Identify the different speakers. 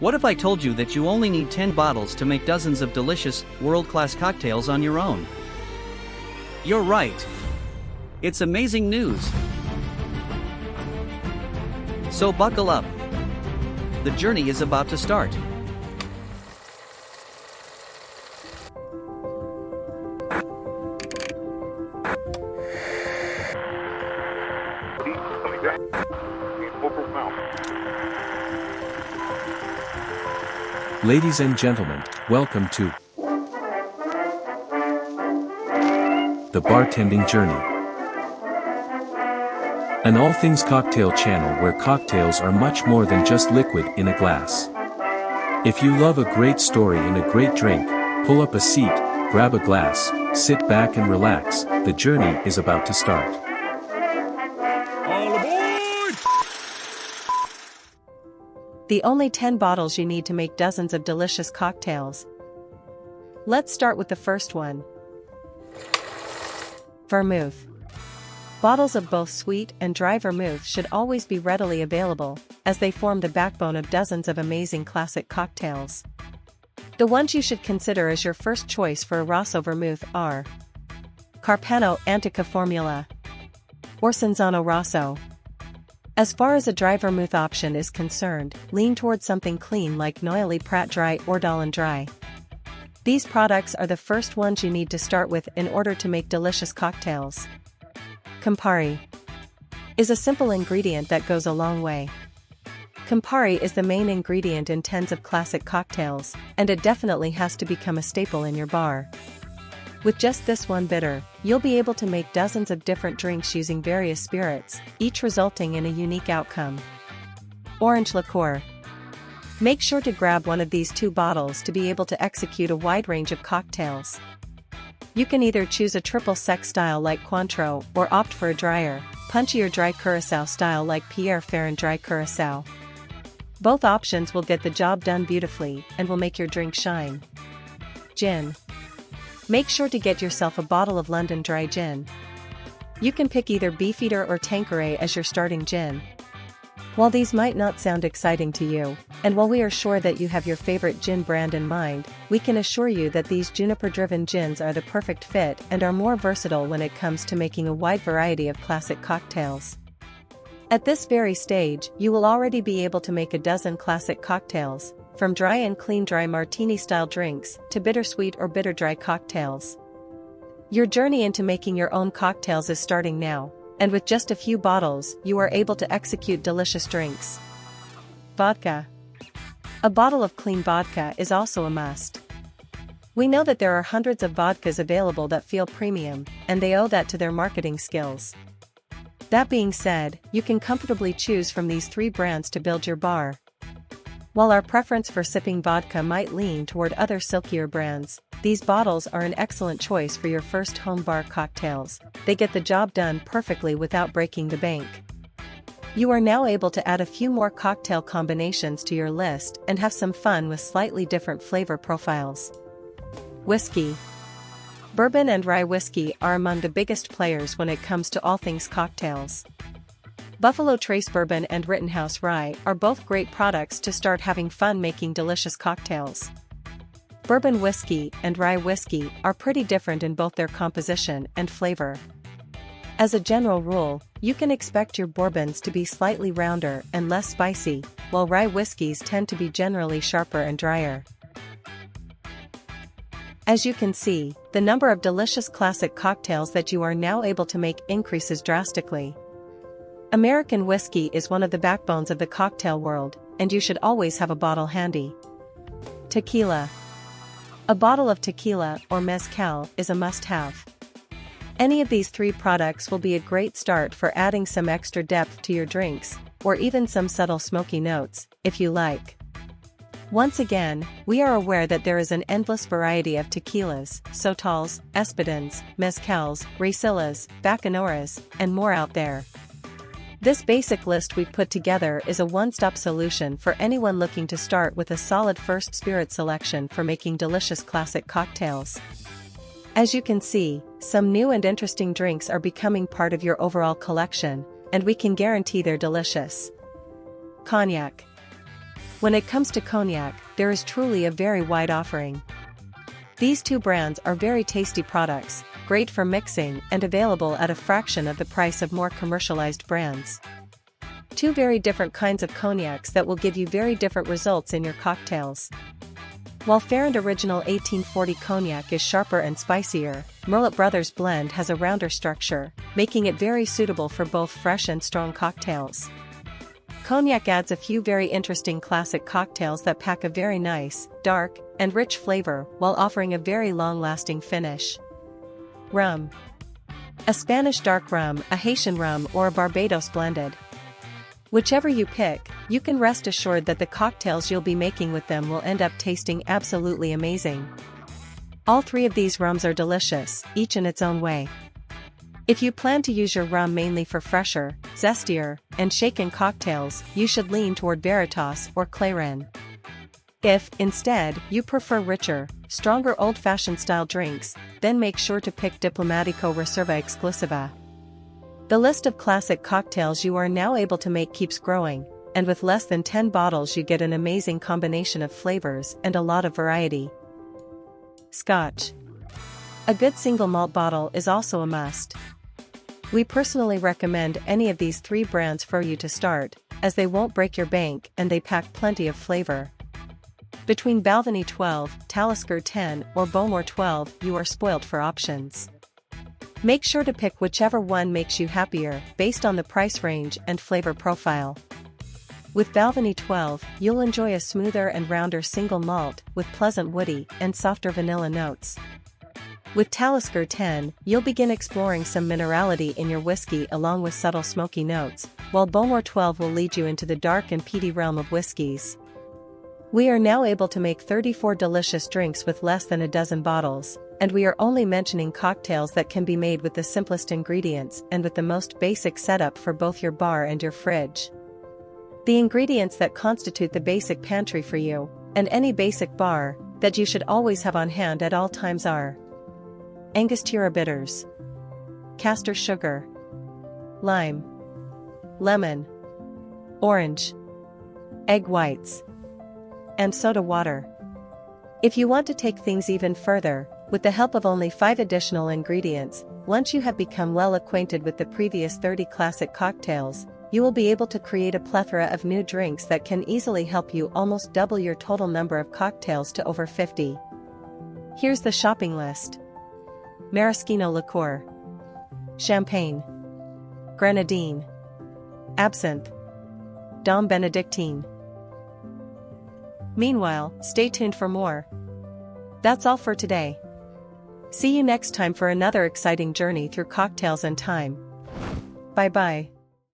Speaker 1: What if I told you that you only need 10 bottles to make dozens of delicious, world-class cocktails on your own? You're right. It's amazing news. So buckle up. The journey is about to start.
Speaker 2: Ladies and gentlemen, welcome to the Bartending Journey, an all things cocktail channel where cocktails are much more than just liquid in a glass. If you love a great story and a great drink, pull up a seat, grab a glass, sit back and relax. The journey is about to start.
Speaker 3: All aboard!
Speaker 4: The only 10 bottles you need to make dozens of delicious cocktails. Let's start with the first one. Vermouth. Bottles of both sweet and dry vermouth should always be readily available, as they form the backbone of dozens of amazing classic cocktails. The ones you should consider as your first choice for a Rosso vermouth are Carpano Antica Formula or Cinzano Rosso. As far as a dry vermouth option is concerned, lean towards something clean like Noilly Prat Dry or Dallin Dry. These products are the first ones you need to start with in order to make delicious cocktails. Campari is a simple ingredient that goes a long way. Campari is the main ingredient in tens of classic cocktails, and it definitely has to become a staple in your bar. With just this one bitter, you'll be able to make dozens of different drinks using various spirits, each resulting in a unique outcome. Orange liqueur. Make sure to grab one of these 2 bottles to be able to execute a wide range of cocktails. You can either choose a triple sec style like Cointreau or opt for a drier, punchier dry curacao style like Pierre Ferrand dry curacao. Both options will get the job done beautifully and will make your drink shine. Gin. Make sure to get yourself a bottle of London Dry Gin. You can pick either Beefeater or Tanqueray as your starting gin. While these might not sound exciting to you, and while we are sure that you have your favorite gin brand in mind, we can assure you that these juniper-driven gins are the perfect fit and are more versatile when it comes to making a wide variety of classic cocktails. At this very stage, you will already be able to make a dozen classic cocktails, from dry and clean dry martini-style drinks to bittersweet or bitter dry cocktails. Your journey into making your own cocktails is starting now, and with just a few bottles, you are able to execute delicious drinks. Vodka. A bottle of clean vodka is also a must. We know that there are hundreds of vodkas available that feel premium, and they owe that to their marketing skills. That being said, you can comfortably choose from these 3 brands to build your bar. While our preference for sipping vodka might lean toward other silkier brands, these bottles are an excellent choice for your first home bar cocktails. They get the job done perfectly without breaking the bank. You are now able to add a few more cocktail combinations to your list and have some fun with slightly different flavor profiles. Whiskey. Bourbon and rye whiskey are among the biggest players when it comes to all things cocktails. Buffalo Trace Bourbon and Rittenhouse Rye are both great products to start having fun making delicious cocktails. Bourbon whiskey and rye whiskey are pretty different in both their composition and flavor. As a general rule, you can expect your bourbons to be slightly rounder and less spicy, while rye whiskeys tend to be generally sharper and drier. As you can see, the number of delicious classic cocktails that you are now able to make increases drastically. American whiskey is one of the backbones of the cocktail world, and you should always have a bottle handy. Tequila. A bottle of tequila or mezcal is a must-have. Any of these 3 products will be a great start for adding some extra depth to your drinks, or even some subtle smoky notes, if you like. Once again, we are aware that there is an endless variety of tequilas, sotals, espadons, mezcals, raisillas, bacanuras, and more out there. This basic list we've put together is a one-stop solution for anyone looking to start with a solid first spirit selection for making delicious classic cocktails. As you can see, some new and interesting drinks are becoming part of your overall collection, and we can guarantee they're delicious. Cognac. When it comes to cognac, there is truly a very wide offering. These two brands are very tasty products, great for mixing and available at a fraction of the price of more commercialized brands. Two very different kinds of cognacs that will give you very different results in your cocktails. While Ferrand Original 1840 Cognac is sharper and spicier, Merlot Brothers Blend has a rounder structure, making it very suitable for both fresh and strong cocktails. Cognac adds a few very interesting classic cocktails that pack a very nice, dark, and rich flavor while offering a very long-lasting finish. Rum. A Spanish dark rum, a Haitian rum, or a Barbados blended. Whichever you pick, you can rest assured that the cocktails you'll be making with them will end up tasting absolutely amazing. All three of these rums are delicious, each in its own way. If you plan to use your rum mainly for fresher, zestier, and shaken cocktails, you should lean toward Veritas or Clairen. If, instead, you prefer richer, stronger old-fashioned style drinks, then make sure to pick Diplomatico Reserva Exclusiva. The list of classic cocktails you are now able to make keeps growing, and with less than 10 bottles you get an amazing combination of flavors and a lot of variety. Scotch. A good single malt bottle is also a must. We personally recommend any of these three brands for you to start, as they won't break your bank and they pack plenty of flavor. Between Balvenie 12, Talisker 10, or Bowmore 12, you are spoilt for options. Make sure to pick whichever one makes you happier, based on the price range and flavor profile. With Balvenie 12, you'll enjoy a smoother and rounder single malt, with pleasant woody and softer vanilla notes. With Talisker 10, you'll begin exploring some minerality in your whiskey along with subtle smoky notes, while Bowmore 12 will lead you into the dark and peaty realm of whiskeys. We are now able to make 34 delicious drinks with less than a dozen bottles, and we are only mentioning cocktails that can be made with the simplest ingredients and with the most basic setup for both your bar and your fridge. The ingredients that constitute the basic pantry for you, and any basic bar, that you should always have on hand at all times are: Angostura bitters, castor sugar, lime, lemon, orange, egg whites, and soda water. If you want to take things even further, with the help of only 5 additional ingredients, once you have become well acquainted with the previous 30 classic cocktails, you will be able to create a plethora of new drinks that can easily help you almost double your total number of cocktails to over 50. Here's the shopping list: Maraschino liqueur, champagne, grenadine, absinthe, Dom Benedictine. Meanwhile, stay tuned for more. That's all for today. See you next time for another exciting journey through cocktails and time. Bye-bye.